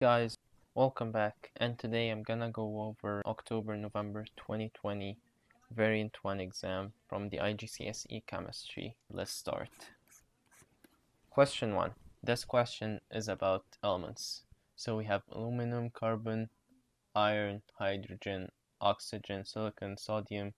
Guys, welcome back, and today I'm gonna go over October November 2020 Variant 1 exam from the IGCSE Chemistry. Let's start. Question 1. This question is about elements. So we have aluminum, carbon, iron, hydrogen, oxygen, silicon, sodium,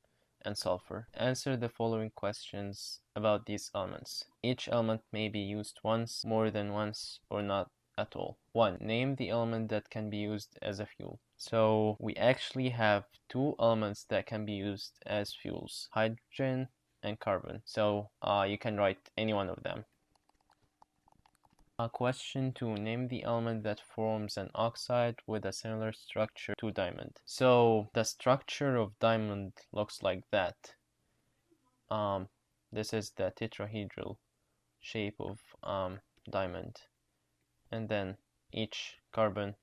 and sulfur. Answer the following questions about these elements. Each element may be used once, more than once, or not at all. 1. Name the element that can be used as a fuel. So we actually have two elements that can be used as fuels, hydrogen and carbon. So you can write any one of them. Question 2. Name the element that forms an oxide with a similar structure to diamond. So the structure of diamond looks like that. This is the tetrahedral shape of diamond. And then each carbon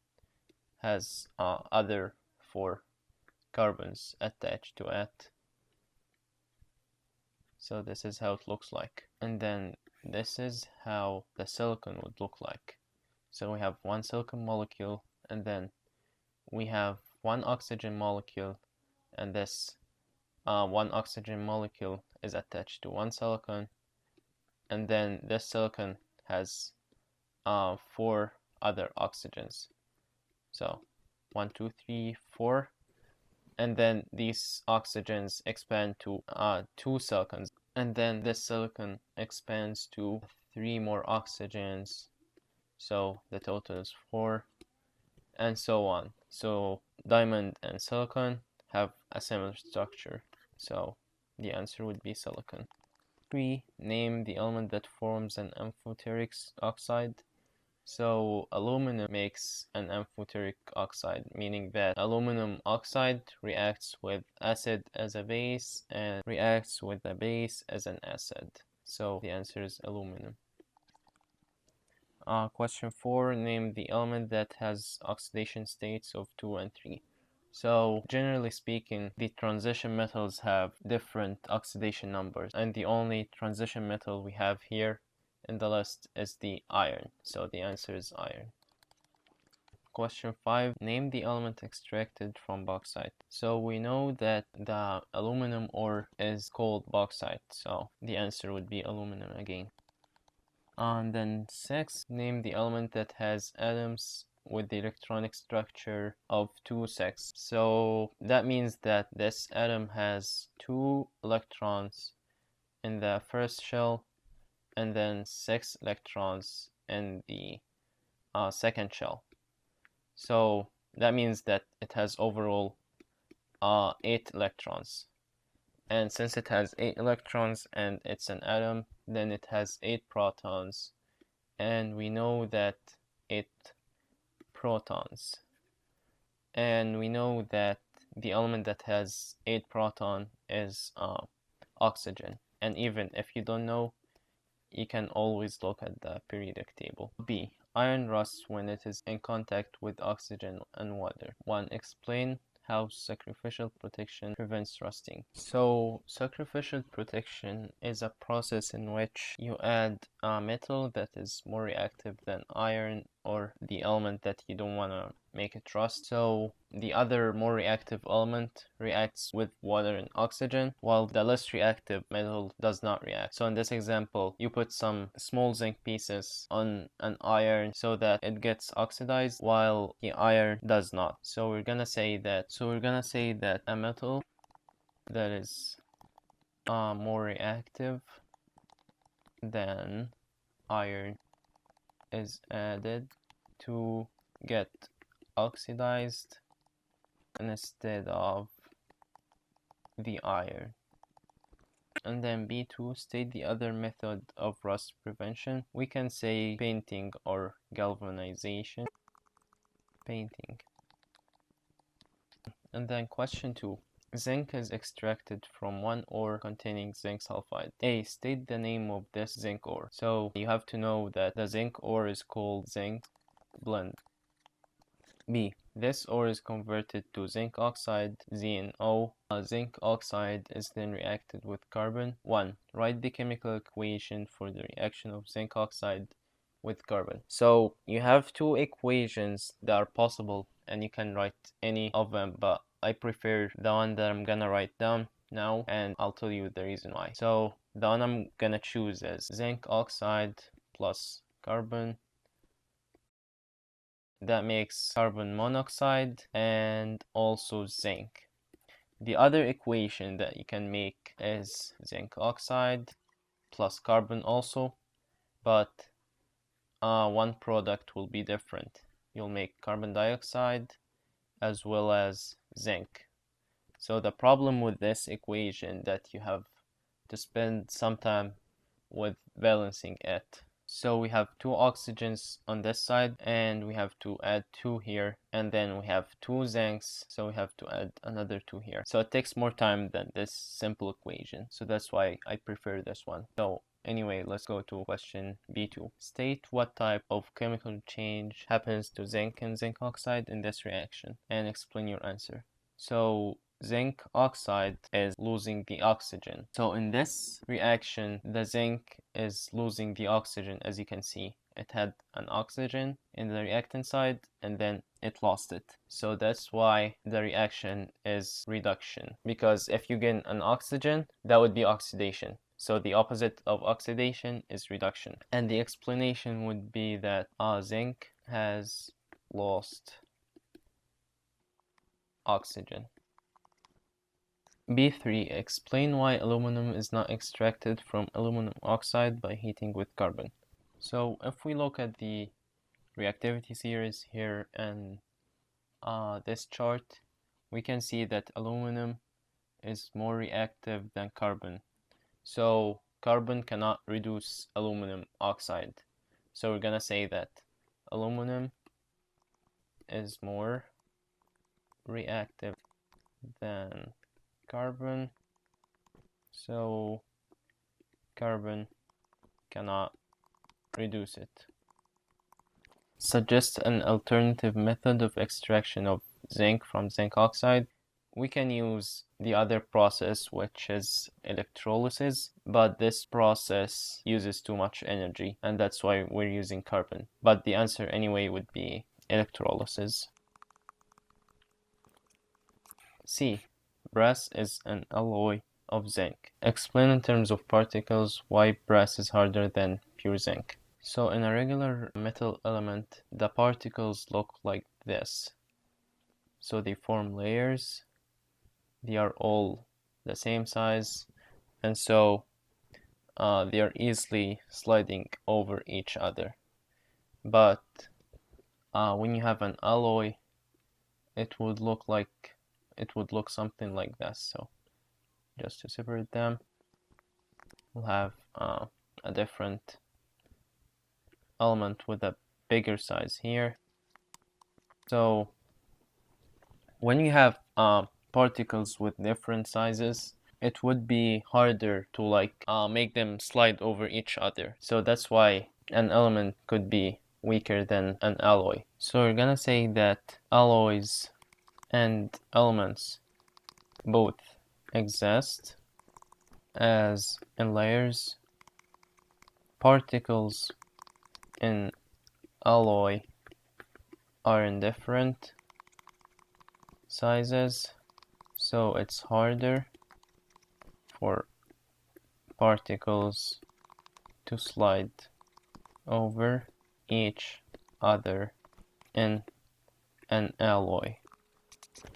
has other 4 carbons attached to it. So this is how it looks like. And then this is how the silicon would look like. So we have one silicon molecule, and then we have one oxygen molecule, and this one oxygen molecule is attached to one silicon, and then this silicon has 4 other oxygens. So 1, 2, 3, 4, and then these oxygens expand to 2 silicons, and then this silicon expands to 3 more oxygens, so the total is 4, and so on. So diamond and silicon have a similar structure, so the answer would be silicon. 3. Name the element that forms an amphoteric oxide. So aluminum makes an amphoteric oxide, meaning that aluminum oxide reacts with acid as a base and reacts with a base as an acid. So the answer is aluminum. Question 4. Name the element that has oxidation states of 2 and 3. So generally speaking, the transition metals have different oxidation numbers, and the only transition metal we have here in the list is the iron, so the answer is iron. Question 5. Name the element extracted from bauxite. So we know that the aluminum ore is called bauxite, so the answer would be aluminum again. And then 6. Name the element that has atoms with the electronic structure of 2 6. So that means that this atom has 2 electrons in the first shell, and then 6 electrons in the second shell. So that means that it has overall 8 electrons. And since it has 8 electrons and it's an atom, then it has 8 protons. And we know that 8 protons. And we know that the element that has 8 proton is oxygen. And even if you don't know, you can always look at the periodic table. B. Iron rusts when it is in contact with oxygen and water. 1. Explain how sacrificial protection prevents rusting. So sacrificial protection is a process in which you add a metal that is more reactive than iron, or the element that you don't want to make it rust. So the other more reactive element reacts with water and oxygen, while the less reactive metal does not react. So in this example, you put some small zinc pieces on an iron so that it gets oxidized, while the iron does not. So we're gonna say that a metal that is more reactive than iron is added to get oxidized instead of the iron. And then B2, state the other method of rust prevention. We can say painting or galvanization. Painting. And then question 2. Zinc is extracted from one ore containing zinc sulfide. A. State the name of this zinc ore. So you have to know that the zinc ore is called zinc blende. B. This ore is converted to zinc oxide, ZnO. Zinc oxide is then reacted with carbon. 1. Write the chemical equation for the reaction of zinc oxide with carbon. So you have two equations that are possible, and you can write any of them, but I prefer the one that I'm gonna write down now, and I'll tell you the reason why. So the one I'm gonna choose is zinc oxide plus carbon. That makes carbon monoxide and also zinc. The other equation that you can make is zinc oxide plus carbon also, but one product will be different. You'll make carbon dioxide as well as zinc. So the problem with this equation that you have to spend some time with balancing it. So we have two oxygens on this side, and we have to add two here, and then we have two zincs, so we have to add another two here. So it takes more time than this simple equation. So that's why I prefer this one. So anyway, let's go to question B2. State what type of chemical change happens to zinc and zinc oxide in this reaction, and explain your answer. So zinc oxide is losing the oxygen. So in this reaction, the zinc is losing the oxygen. As you can see, it had an oxygen in the reactant side, and then it lost it. So that's why the reaction is reduction, because if you gain an oxygen, that would be oxidation. So the opposite of oxidation is reduction. And the explanation would be that zinc has lost oxygen. B3. Explain why aluminum is not extracted from aluminum oxide by heating with carbon. So if we look at the reactivity series here and this chart, we can see that aluminum is more reactive than carbon. So carbon cannot reduce aluminum oxide. So we're gonna say that aluminum is more reactive than carbon, so carbon cannot reduce it. Suggest an alternative method of extraction of zinc from zinc oxide. We can use the other process, which is electrolysis, but this process uses too much energy, and that's why we're using carbon. But the answer anyway would be electrolysis. C. Brass is an alloy of zinc. Explain in terms of particles why brass is harder than pure zinc. So in a regular metal element, the particles look like this. So they form layers. They are all the same size, and so they are easily sliding over each other. But when you have an alloy, it would look something like this. So just to separate them, we'll have a different element with a bigger size here. So when you have particles with different sizes, it would be harder to make them slide over each other. So that's why an element could be weaker than an alloy. So we're gonna say that alloys and elements both exist as in layers. Particles in alloy are in different sizes, so it's harder for particles to slide over each other in an alloy.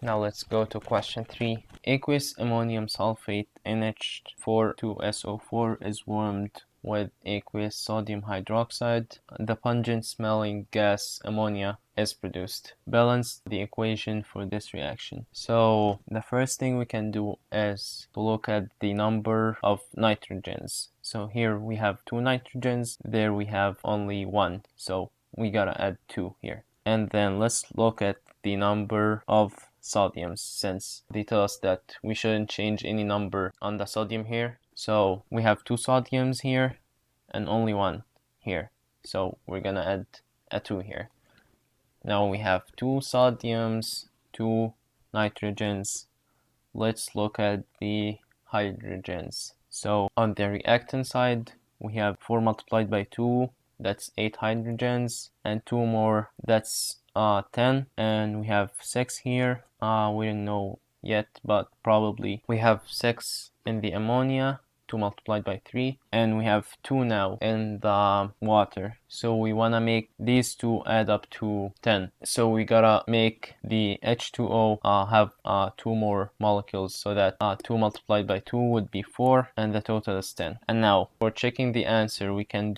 Now let's go to question 3. Aqueous ammonium sulfate NH4 is warmed with aqueous sodium hydroxide. The pungent smelling gas ammonia is produced. Balance the equation for this reaction. So the first thing we can do is to look at the number of nitrogens. So here we have 2 nitrogens, there we have only 1, so we gotta add 2 here. And then let's look at the number of sodiums, since they tell us that we shouldn't change any number on the sodium here. So we have 2 sodiums here and only 1 here, so we're gonna add a 2 here. Now we have 2 sodiums, 2 nitrogens. Let's look at the hydrogens. So on the reactant side, we have 4 multiplied by 2, that's 8 hydrogens, and 2 more, that's 10, and we have 6 here. We don't know yet, but probably we have 6 in the ammonia, 2 multiplied by 3, and we have 2 now in the water. So we want to make these two add up to 10. So we gotta make the H2O have 2 more molecules, so that 2 multiplied by 2 would be 4, and the total is 10. And now for checking the answer, we can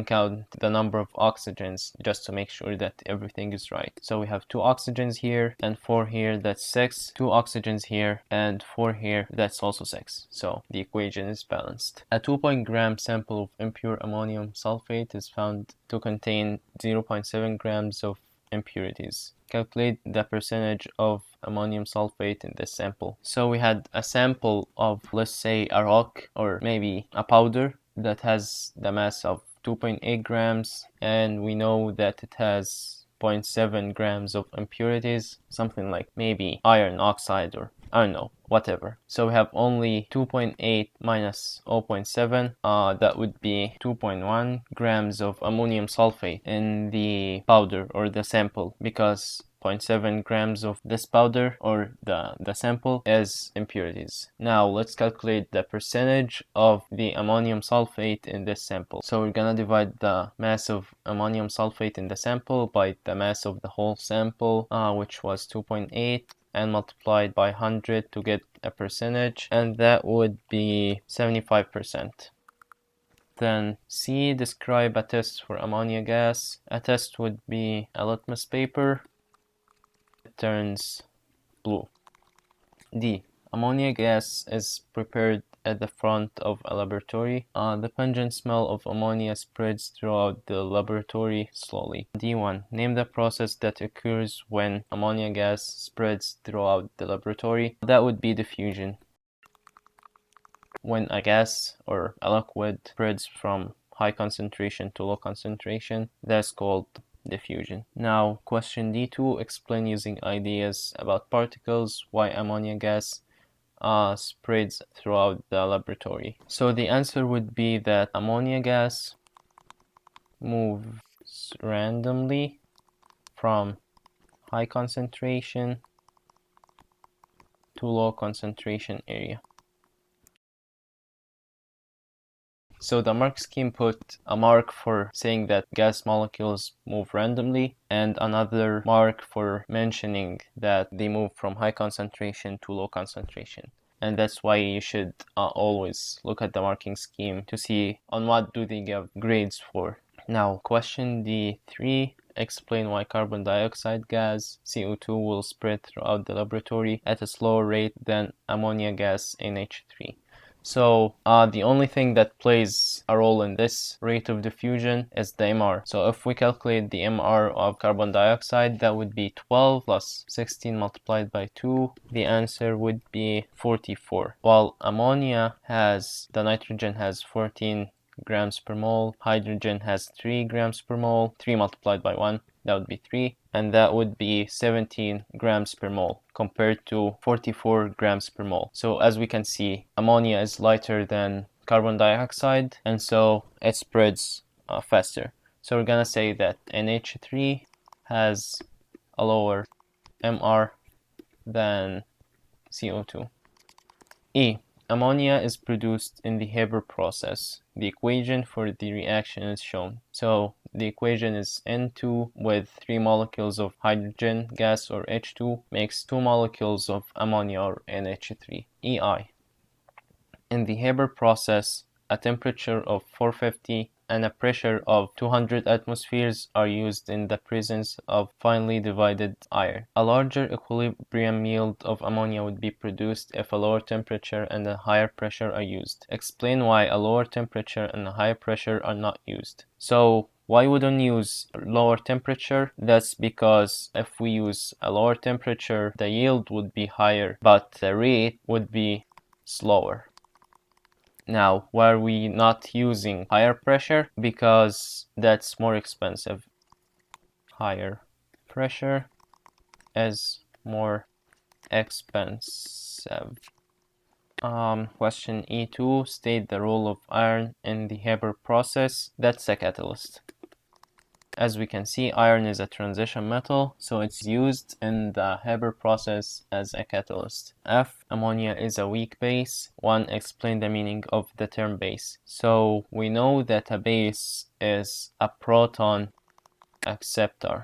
count the number of oxygens just to make sure that everything is right. So we have 2 oxygens here and 4 here, that's 6. 2 oxygens here and 4 here, that's also 6. So the equation is balanced. A 2 gram sample of impure ammonium sulfate is found to contain 0.7 grams of impurities. Calculate the percentage of ammonium sulfate in this sample. So we had a sample of, let's say, a rock or maybe a powder that has the mass of 2.8 grams, and we know that it has 0.7 grams of impurities, something like maybe iron oxide, or I don't know, whatever. So we have only 2.8 minus 0.7, that would be 2.1 grams of ammonium sulfate in the powder or the sample, because 0.7 grams of this powder or the sample is impurities. Now let's calculate the percentage of the ammonium sulfate in this sample. So we're gonna divide the mass of ammonium sulfate in the sample by the mass of the whole sample, which was 2.8, and multiplied by 100 to get a percentage, and that would be 75%. Then C, describe a test for ammonia gas. A test would be a litmus paper. It turns blue. D, ammonia gas is prepared at the front of a laboratory. The pungent smell of ammonia spreads throughout the laboratory slowly. D1, name the process that occurs when ammonia gas spreads throughout the laboratory. That would be diffusion. When a gas or a liquid spreads from high concentration to low concentration, that's called diffusion. Now, question D2, explain using ideas about particles why ammonia gas spreads throughout the laboratory. So the answer would be that ammonia gas moves randomly from high concentration to low concentration area. So the mark scheme put a mark for saying that gas molecules move randomly, and another mark for mentioning that they move from high concentration to low concentration. And that's why you should always look at the marking scheme to see on what do they give grades for. Now, question D3, explain why carbon dioxide gas, CO2, will spread throughout the laboratory at a slower rate than ammonia gas, NH3. So the only thing that plays a role in this rate of diffusion is the MR. So if we calculate the MR of carbon dioxide, that would be 12 plus 16 multiplied by 2. The answer would be 44. While ammonia the nitrogen has 14 grams per mole, hydrogen has 3 grams per mole, 3 multiplied by 1, that would be 3, and that would be 17 grams per mole compared to 44 grams per mole. So as we can see, ammonia is lighter than carbon dioxide, and so it spreads faster. So we're gonna say that NH3 has a lower MR than CO2. E, ammonia is produced in the Haber process. The equation for the reaction is shown. So the equation is N2 with 3 molecules of hydrogen gas or H2 makes 2 molecules of ammonia or NH3. EI. In the Haber process, a temperature of 450 and a pressure of 200 atmospheres are used in the presence of finely divided iron. A larger equilibrium yield of ammonia would be produced if a lower temperature and a higher pressure are used. Explain why a lower temperature and a higher pressure are not used. So why wouldn't use lower temperature? That's because if we use a lower temperature, the yield would be higher, but the rate would be slower. Now, why are we not using higher pressure? Because that's more expensive. Higher pressure is more expensive. Question E2, state the role of iron in the Haber process. That's a catalyst. As we can see, iron is a transition metal, so it's used in the Haber process as a catalyst. F, ammonia is a weak base. 1, explain the meaning of the term base. So we know that a base is a proton acceptor.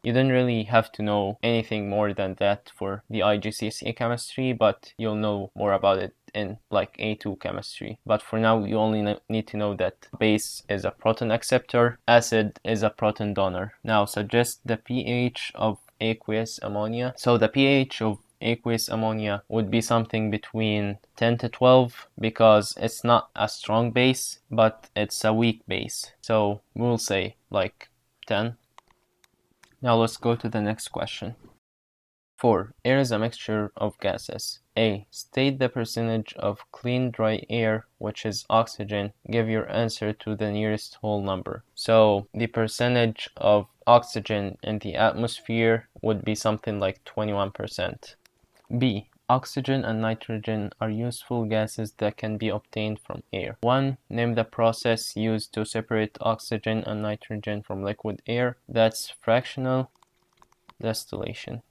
You don't really have to know anything more than that for the IGCSE chemistry, but you'll know more about it in like A2 chemistry. But for now, you only need to know that base is a proton acceptor, acid is a proton donor. Now suggest the pH of aqueous ammonia. So the pH of aqueous ammonia would be something between 10 to 12 because it's not a strong base, but it's a weak base. So we'll say like 10. Now let's go to the next question. 4. Air is a mixture of gases. A. State the percentage of clean dry air, which is oxygen. Give your answer to the nearest whole number. So the percentage of oxygen in the atmosphere would be something like 21%. B. Oxygen and nitrogen are useful gases that can be obtained from air. 1. Name the process used to separate oxygen and nitrogen from liquid air. That's fractional distillation.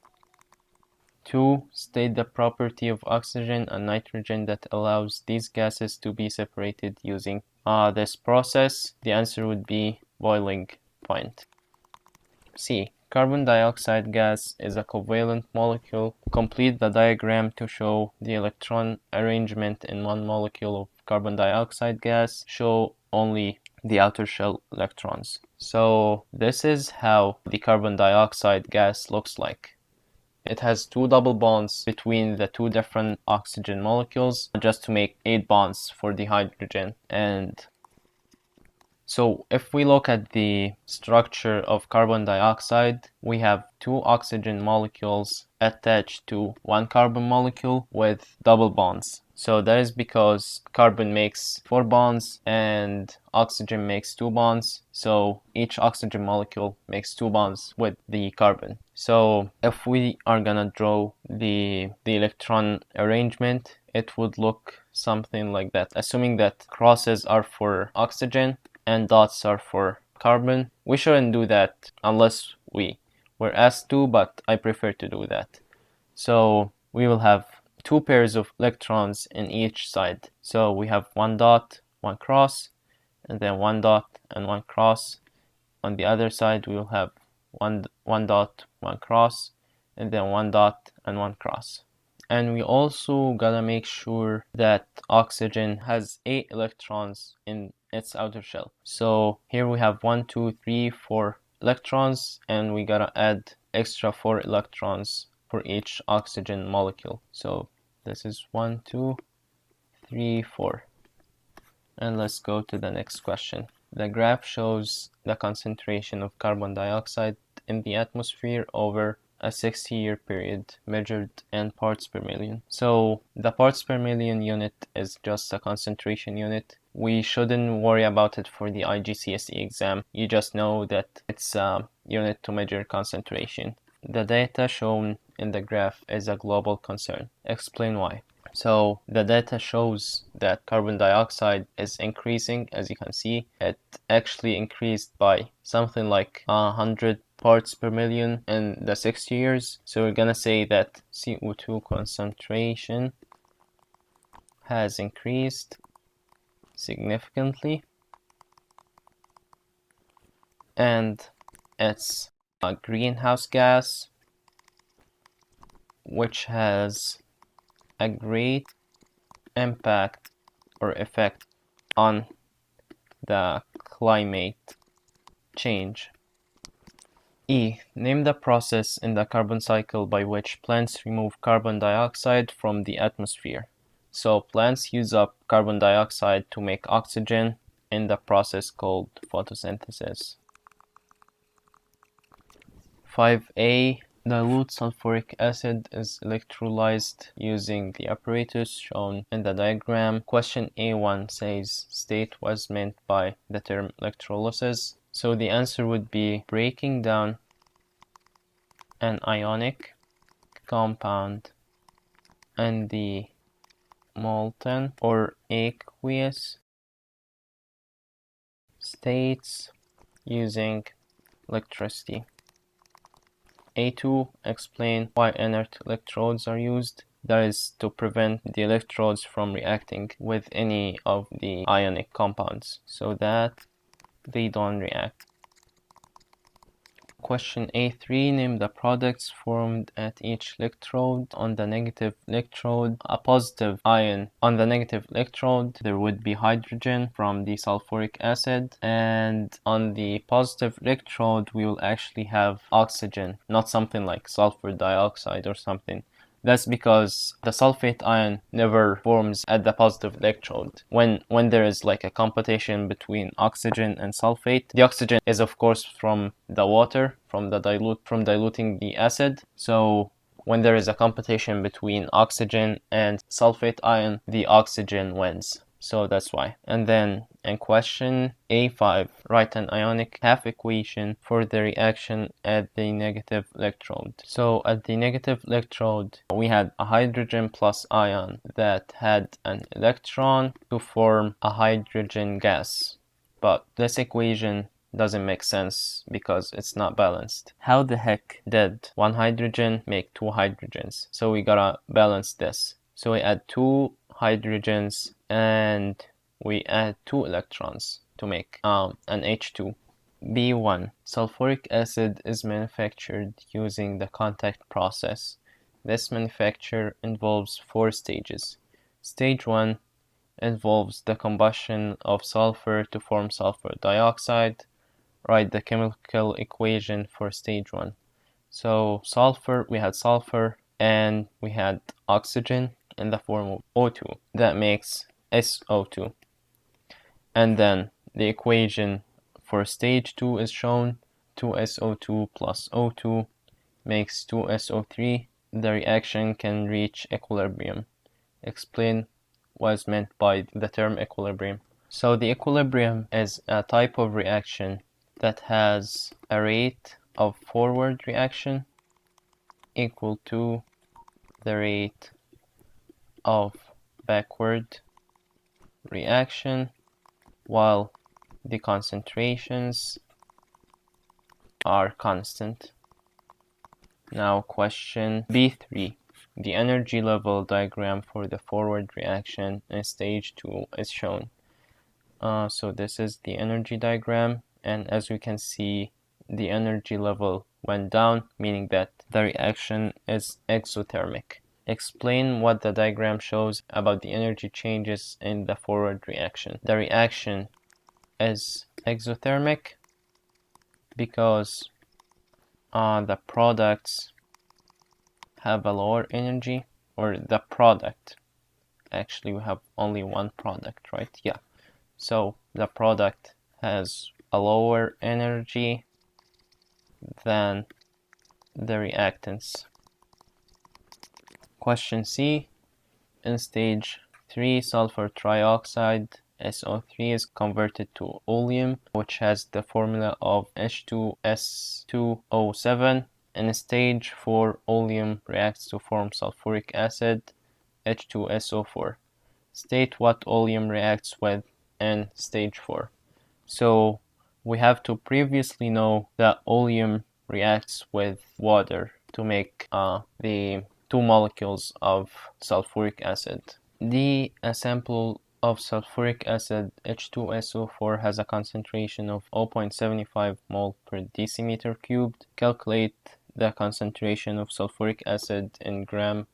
2. State the property of oxygen and nitrogen that allows these gases to be separated using this process. The answer would be boiling point. C. Carbon dioxide gas is a covalent molecule. Complete the diagram to show the electron arrangement in one molecule of carbon dioxide gas. Show only the outer shell electrons. So this is how the carbon dioxide gas looks like. It has 2 double bonds between the 2 different oxygen molecules just to make 8 bonds for the hydrogen. And so if we look at the structure of carbon dioxide, we have 2 oxygen molecules attached to 1 carbon molecule with double bonds. So that is because carbon makes 4 bonds and oxygen makes 2 bonds. So each oxygen molecule makes 2 bonds with the carbon. So if we are gonna draw the electron arrangement, it would look something like that. Assuming that crosses are for oxygen and dots are for carbon. We shouldn't do that unless we were asked to, but I prefer to do that. So we will have 2 pairs of electrons in each side. So we have 1 dot, 1 cross, and then 1 dot and 1 cross. On the other side, we will have one dot, 1 cross, and then 1 dot and 1 cross. And we also gotta make sure that oxygen has 8 electrons in its outer shell. So here we have 1, 2, 3, 4 electrons, and we gotta add extra 4 electrons for each oxygen molecule. So this is 1, 2, 3, 4. And let's go to the next question. The graph shows the concentration of carbon dioxide in the atmosphere over a 60-year period measured in parts per million. So the parts per million unit is just a concentration unit. We shouldn't worry about it for the IGCSE exam. You just know that it's a unit to measure concentration. The data shown in the graph is a global concern. Explain why. So the data shows that carbon dioxide is increasing. As you can see, it actually increased by something like 100 parts per million in the 60 years. So we're gonna say that CO2 concentration has increased significantly, and it's a greenhouse gas which has a great impact or effect on the climate change. E. Name the process in the carbon cycle by which plants remove carbon dioxide from the atmosphere. So plants use up carbon dioxide to make oxygen in the process called photosynthesis. 5a. Dilute sulfuric acid is electrolyzed using the apparatus shown in the diagram. Question A1 says state what's meant by the term electrolysis. So the answer would be breaking down an ionic compound in the molten or aqueous states using electricity. A2, explain why inert electrodes are used. That is to prevent the electrodes from reacting with any of the ionic compounds so that they don't react. Question A3, name the products formed at each electrode. On the negative electrode, a positive ion. On the negative electrode, there would be hydrogen from the sulfuric acid, and on the positive electrode, we will actually have oxygen, not something like sulfur dioxide or something. That's because the sulfate ion never forms at the positive electrode. When there is like a competition between oxygen and sulfate, the oxygen is of course from the water, from diluting the acid. So when there is a competition between oxygen and sulfate ion, the oxygen wins. So that's why. And then in question A5, write an ionic half equation for the reaction at the negative electrode. So at the negative electrode, we had a hydrogen plus ion that had an electron to form a hydrogen gas. But this equation doesn't make sense because it's not balanced. How the heck did one hydrogen make two hydrogens? So we gotta balance this. So we add two hydrogens and we add two electrons to make an H2. B1. Sulfuric acid is manufactured using the contact process. This manufacture involves 4 stages. Stage 1 involves the combustion of sulfur to form sulfur dioxide. Write the chemical equation for stage 1. So sulfur, we had sulfur and we had oxygen in the form of O2. That makes SO2. And then the equation for stage 2 is shown. 2SO2 plus O2 makes 2SO3. The reaction can reach equilibrium. Explain what is meant by the term equilibrium. So the equilibrium is a type of reaction that has a rate of forward reaction equal to the rate of backward reaction while the concentrations are constant. Now question B3. The energy level diagram for the forward reaction in stage 2 is shown. So this is the energy diagram, and as we can see, the energy level went down, meaning that the reaction is exothermic. Explain what the diagram shows about the energy changes in the forward reaction. The reaction is exothermic because the products have a lower energy, or the product. Actually, we have only one product, right? Yeah. So the product has a lower energy than the reactants. Question C. In stage 3, sulfur trioxide SO3 is converted to oleum, which has the formula of H2S2O7. In stage 4, oleum reacts to form sulfuric acid H2SO4. State what oleum reacts with in stage 4. So we have to previously know that oleum reacts with water to make the 2 molecules of sulfuric acid. A sample of sulfuric acid H2SO4 has a concentration of 0.75 mole per decimeter cubed. Calculate the concentration of sulfuric acid in gram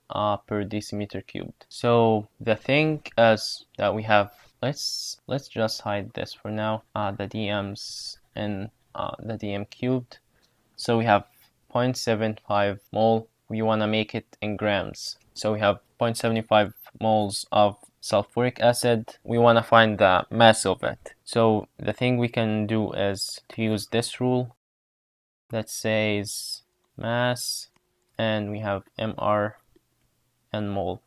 per decimeter cubed. So the thing is that we have, let's just hide this for now, the DMs in the DM cubed. So we have 0.75 mole. We want to make it in grams. So we have 0.75 moles of sulfuric acid. We want to find the mass of it. So the thing we can do is to use this rule that says mass, and we have MR and mole.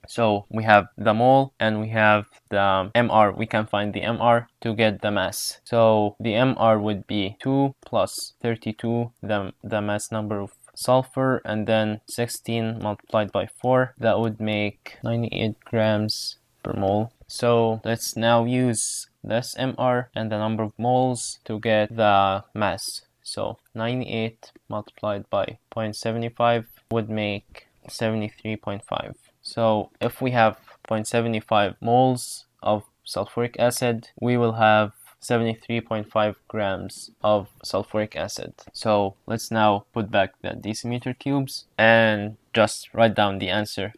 So we have the mole and we have the MR. We can find the MR to get the mass. So the MR would be 2 plus 32, the mass number of sulfur and then 16 multiplied by 4, that would make 98 grams per mole. So let's now use this MR and the number of moles to get the mass. So 98 multiplied by 0.75 would make 73.5. So if we have 0.75 moles of sulfuric acid, we will have 73.5 grams of sulfuric acid. So let's now put back the decimeter cubes and just write down the answer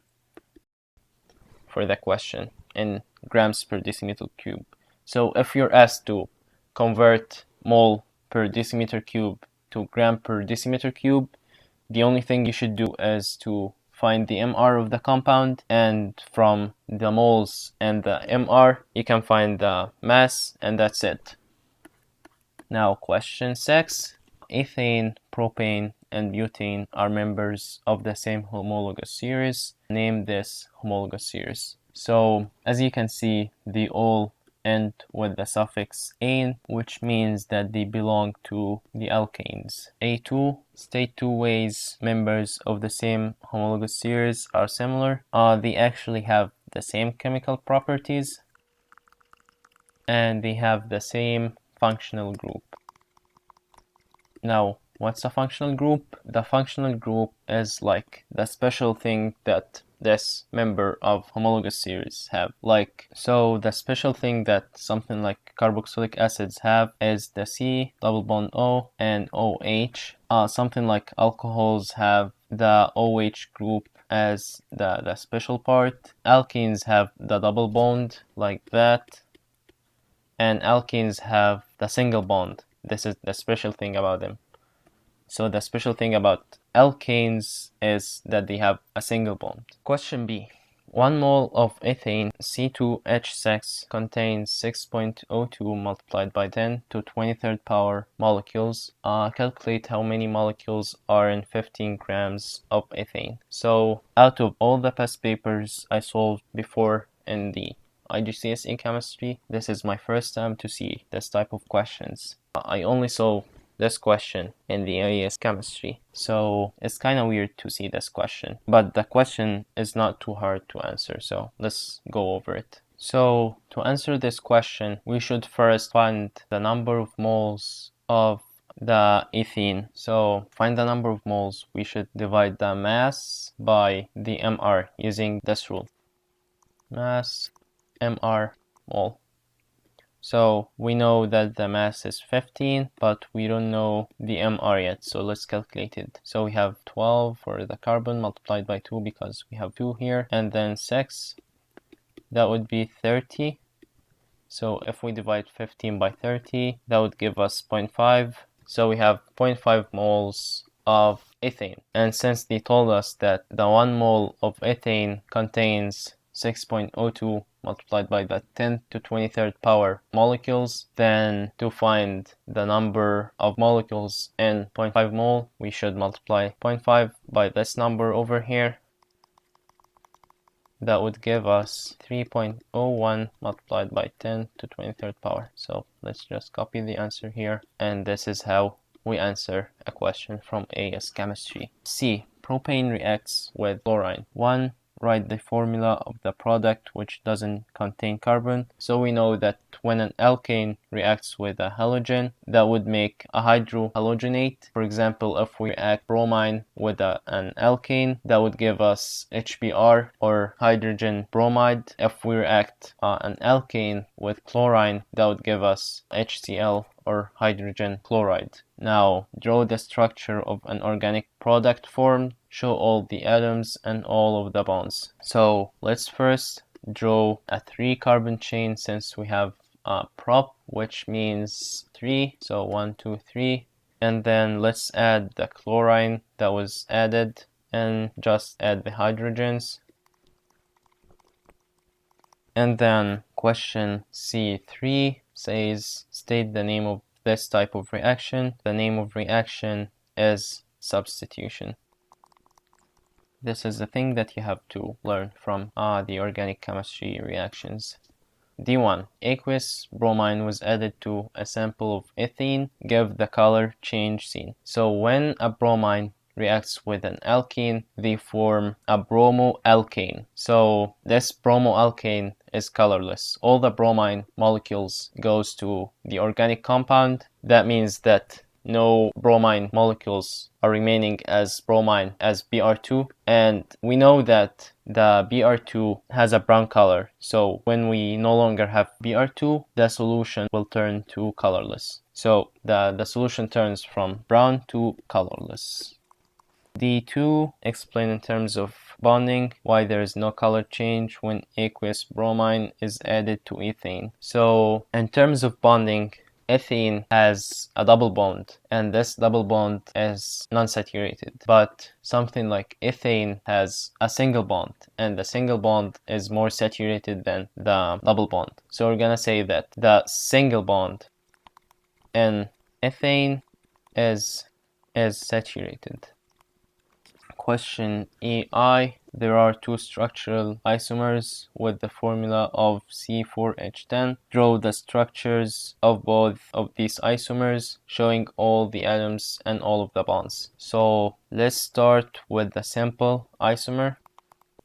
for the question in grams per decimeter cube. So if you're asked to convert mole per decimeter cube to gram per decimeter cube, the only thing you should do is to find the MR of the compound, and from the moles and the MR you can find the mass, and that's it. Now question 6. Ethane, propane, and butane are members of the same homologous series. Name this homologous series. So as you can see, they all end with the suffix ane, which means that they belong to the alkanes. A2, state two ways members of the same homologous series are similar. They actually have the same chemical properties and they have the same functional group. Now, what's a functional group? The functional group is like the special thing that this member of homologous series have. So the special thing that something like carboxylic acids have is the C, double bond O, and OH. Something like alcohols have the OH group as the special part. Alkenes have the double bond like that, and alkenes have the single bond. This is the special thing about them. So the special thing about alkanes is that they have a single bond. Question B. 1 mole of ethane C2H6 contains 6.02 multiplied by 10 to 23rd power molecules. Calculate how many molecules are in 15 grams of ethane. So out of all the past papers I solved before in the IGCSE Chemistry, this is my first time to see this type of questions. I only saw this question in the IGCSE Chemistry, so it's kind of weird to see this question, but the question is not too hard to answer, so let's go over it. So to answer this question, we should first find the number of moles of the ethene. So find the number of moles, we should divide the mass by the MR using this rule. Mass MR mole. So we know that the mass is 15, but we don't know the MR yet, so let's calculate it. So we have 12 for the carbon multiplied by 2 because we have 2 here, and then 6, that would be 30. So if we divide 15 by 30, that would give us 0.5. So we have 0.5 moles of ethane. And since they told us that the 1 mole of ethane contains 6.02 multiplied by the 10 to 23rd power molecules, then to find the number of molecules in 0.5 mole, we should multiply 0.5 by this number over here. That would give us 3.01 multiplied by 10 to 23rd power. So let's just copy the answer here, and this is how we answer a question from AS Chemistry. C. Propane reacts with chlorine. 1. Write the formula of the product which doesn't contain carbon. So we know that when an alkane reacts with a halogen, that would make a hydrohalogenate. For example, if we react bromine with an alkane, that would give us HBr, or hydrogen bromide. If we react an alkane with chlorine, that would give us HCl, or hydrogen chloride. Now, draw the structure of an organic product formed. Show all the atoms and all of the bonds. So let's first draw a 3-carbon chain, since we have prop, which means 3. So 1, 2, 3. And then let's add the chlorine that was added, and just add the hydrogens. And then question C3 says, state the name of this type of reaction. The name of reaction is substitution. This is the thing that you have to learn from the organic chemistry reactions. D1. Aqueous bromine was added to a sample of ethene. Give the color change seen. So when a bromine reacts with an alkene, they form a bromoalkane. So this bromoalkane is colorless. All the bromine molecules goes to the organic compound. That means that no bromine molecules are remaining as bromine as Br2, and we know that the Br2 has a brown color, so when we no longer have Br2, the solution will turn to colorless. So the solution turns from brown to colorless. D2 explain in terms of bonding why there is no color change when aqueous bromine is added to ethane. So in terms of bonding, ethane has a double bond, and this double bond is non-saturated, but something like ethane has a single bond, and the single bond is more saturated than the double bond. So we're gonna say that the single bond in ethane is saturated. Question EI. There are two structural isomers with the formula of C4H10. Draw the structures of both of these isomers, showing all the atoms and all of the bonds. So let's start with the simple isomer,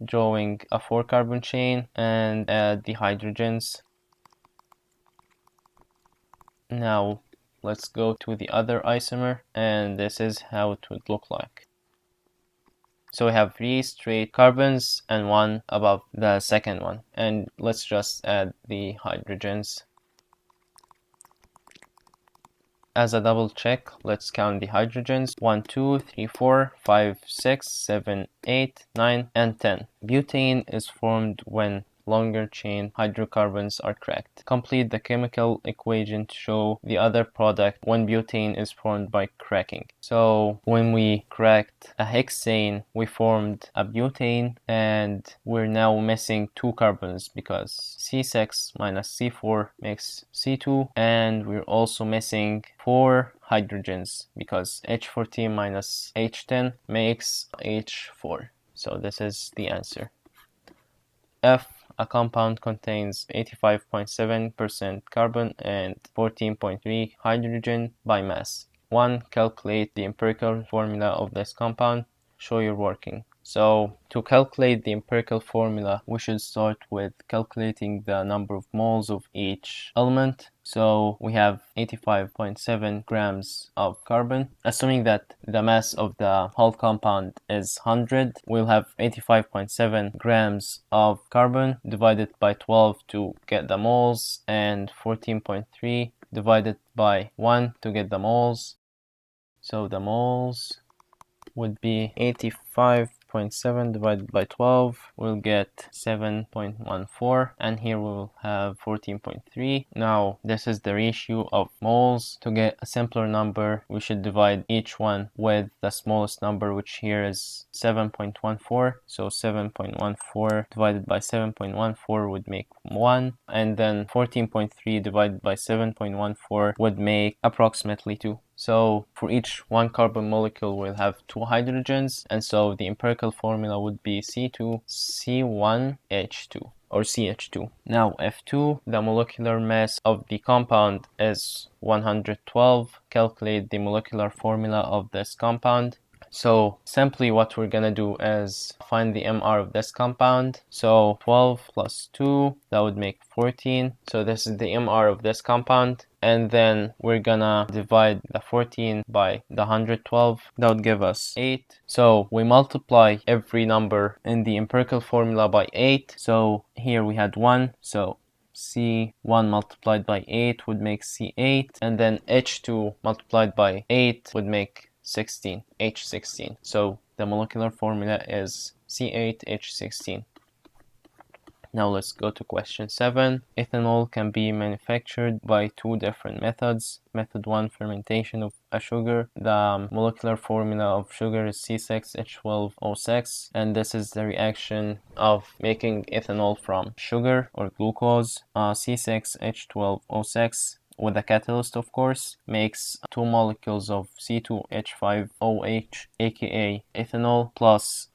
drawing a 4-carbon chain and add the hydrogens. Now let's go to the other isomer, and this is how it would look like. So we have 3 straight carbons and 1 above the second one. And let's just add the hydrogens. As a double check, let's count the hydrogens. 1, 2, 3, 4, 5, 6, 7, 8, 9, and 10. Butane is formed when longer chain hydrocarbons are cracked. Complete the chemical equation to show the other product when butane is formed by cracking. So when we cracked a hexane, we formed a butane, and we're now missing 2 carbons because C6 minus C4 makes C2, and we're also missing 4 hydrogens because H14 minus H10 makes H4. So this is the answer. F. A compound contains 85.7% carbon and 14.3 hydrogen by mass. 1. Calculate the empirical formula of this compound. Show your working. So to calculate the empirical formula, we should start with calculating the number of moles of each element. So we have 85.7 grams of carbon. Assuming that the mass of the whole compound is 100, we'll have 85.7 grams of carbon divided by 12 to get the moles, and 14.3 divided by 1 to get the moles. So the moles would be 85.7 divided by 12, we'll get 7.14, and here we will have 14.3. Now this is the ratio of moles. To get a simpler number, we should divide each one with the smallest number, which here is 7.14. So 7.14 divided by 7.14 would make 1, and then 14.3 divided by 7.14 would make approximately 2. So for each 1 carbon molecule, we'll have 2 hydrogens, and so the empirical formula would be C2C1H2 or CH2. Now F2, the molecular mass of the compound is 112. Calculate the molecular formula of this compound. So simply what we're gonna do is find the MR of this compound. So 12 plus 2, that would make 14. So this is the MR of this compound. And then we're gonna divide the 14 by the 112. That would give us 8. So we multiply every number in the empirical formula by 8. So here we had 1. So C1 multiplied by 8 would make C8. And then H2 multiplied by 8 would make 16, H16. So the molecular formula is C8H16. Now let's go to question 7. Ethanol can be manufactured by 2 different methods. Method 1, fermentation of a sugar. The molecular formula of sugar is C6H12O6, and this is the reaction of making ethanol from sugar or glucose. C6H12O6 with a catalyst, of course, makes 2 molecules of C2H5OH, aka ethanol, plus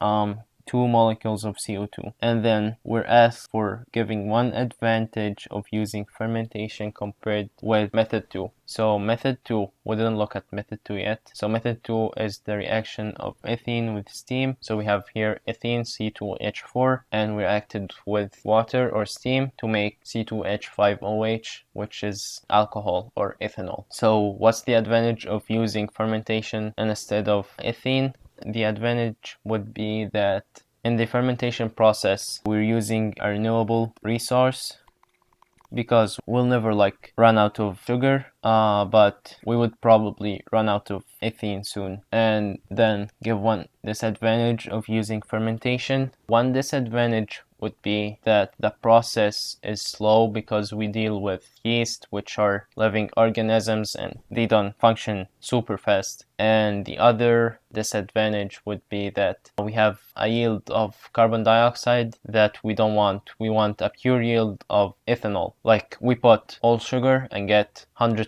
2 molecules of CO2. And then we're asked for giving one advantage of using fermentation compared with method 2. So method 2, we didn't look at method 2 yet. So method 2 is the reaction of ethene with steam. So we have here ethene C2H4 and we reacted with water or steam to make C2H5OH, which is alcohol or ethanol. So what's the advantage of using fermentation instead of ethene? The advantage would be that in the fermentation process we're using a renewable resource, because we'll never run out of sugar, but we would probably run out of ethene soon. And then give one disadvantage of using fermentation. One disadvantage would be that the process is slow because we deal with yeast, which are living organisms, and they don't function super fast. And the other disadvantage would be that we have a yield of carbon dioxide that we don't want. We want a pure yield of ethanol. Like we put all sugar and get 100%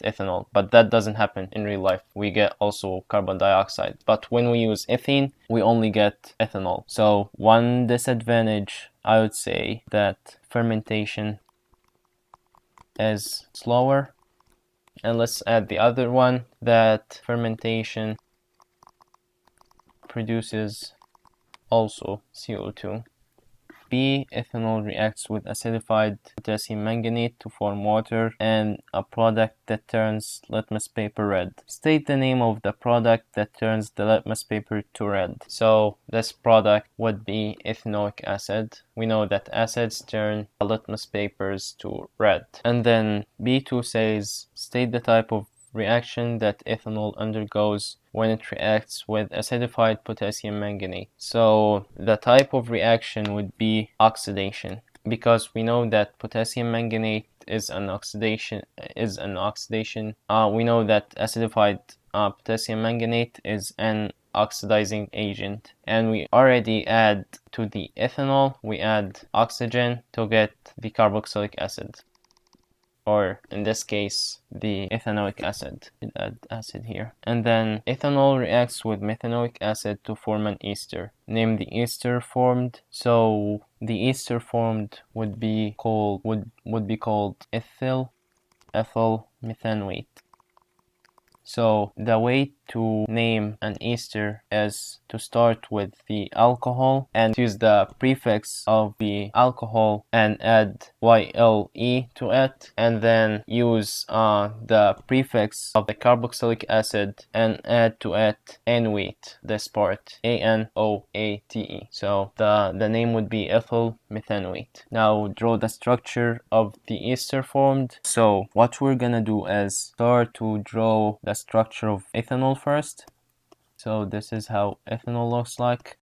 ethanol, but that doesn't happen in real life. We get also carbon dioxide. But when we use ethene, we only get ethanol. So one disadvantage, I would say, that fermentation is slower. And let's add the other one, that fermentation produces also CO2. B. Ethanol reacts with acidified potassium manganate to form water and a product that turns litmus paper red. State the name of the product that turns the litmus paper to red. So this product would be ethanoic acid. We know that acids turn litmus papers to red. And then B2 says, state the type of reaction that ethanol undergoes when it reacts with acidified potassium manganate. So the type of reaction would be oxidation, because we know that potassium manganate is an oxidation. We know that acidified potassium manganate is an oxidizing agent, and we already add to the ethanol, we add oxygen to get the carboxylic acid, or in this case the ethanoic acid. We'll add acid here. And then ethanol reacts with methanoic acid to form an ester. Name the ester formed. So the ester formed would be called ethyl methanoate. So the way to name an ester is to start with the alcohol and use the prefix of the alcohol and add YLE to it, and then use the prefix of the carboxylic acid and add to it anoate, this part, ANOATE. So the name would be ethyl methanoate. Now draw the structure of the ester formed. So what we're gonna do is start to draw the structure of ethanol first. So this is how ethanol looks like,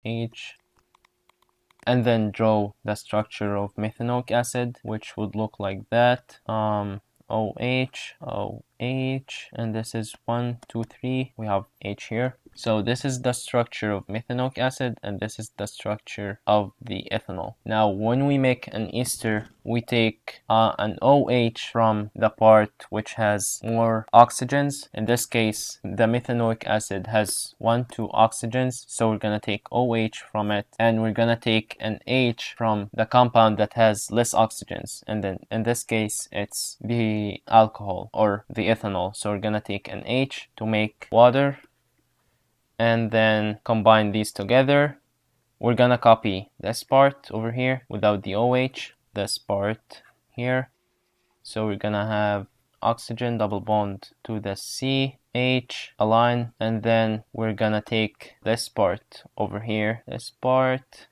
H, and then draw the structure of methanoic acid, which would look like that, OH, and this is 1, 2, 3, we have H here. So this is the structure of methanoic acid, and this is the structure of the ethanol. Now when we make an ester, we take an OH from the part which has more oxygens. In this case, the methanoic acid has 2 oxygens, so we're gonna take OH from it, and we're gonna take an H from the compound that has less oxygens, and then in this case it's the alcohol or the ethanol. So we're gonna take an H to make water, and then combine these together. We're gonna copy this part over here without the OH, this part here. So we're gonna have oxygen double bond to the C, H, align, and then we're gonna take this part over here, this part,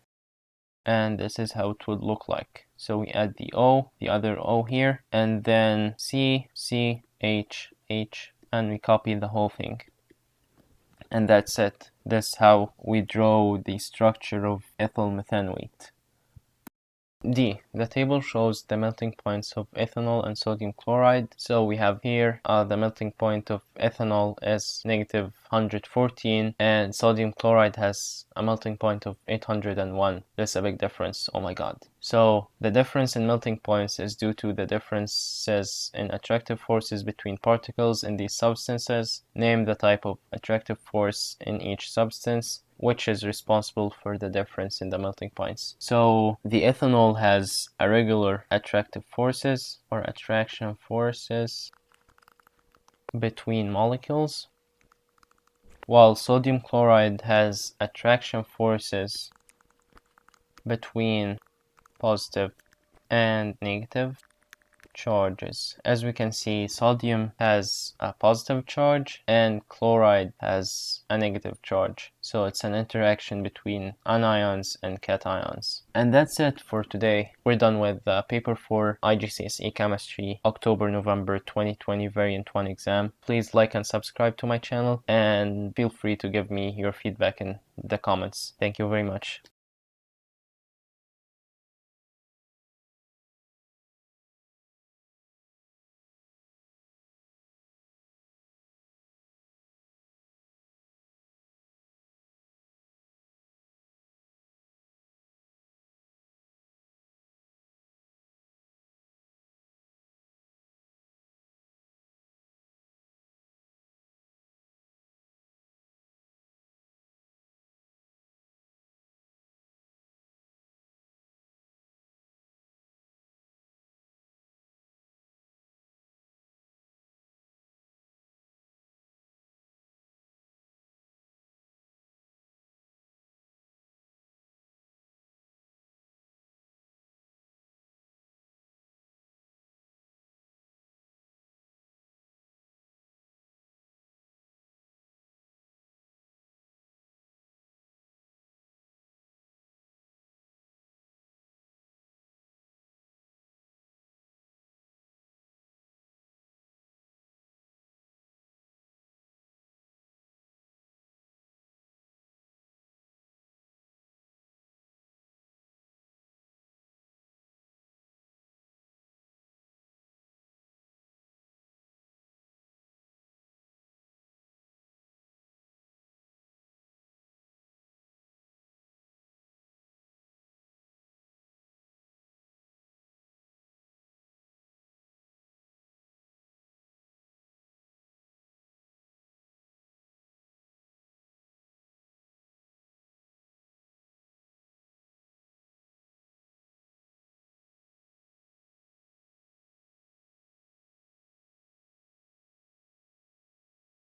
and this is how it would look like. So we add the O, the other O here, and then C, C, H, H, and we copy the whole thing. And that's it. That's how we draw the structure of ethyl methanoate. D. The table shows the melting points of ethanol and sodium chloride. So we have here the melting point of ethanol is negative 114, and sodium chloride has a melting point of 801. That's a big difference. Oh my god. So the difference in melting points is due to the differences in attractive forces between particles in these substances. Name the type of attractive force in each substance. which is responsible for the difference in the melting points. So the ethanol has irregular attractive forces or attraction forces between molecules, while sodium chloride has attraction forces between positive and negative charges. As we can see, sodium has a positive charge and chloride has a negative charge. So it's an interaction between anions and cations. And that's it for today. We're done with paper 4 IGCSE Chemistry October November 2020 Variant 1 exam. Please like and subscribe to my channel and feel free to give me your feedback in the comments. Thank you very much.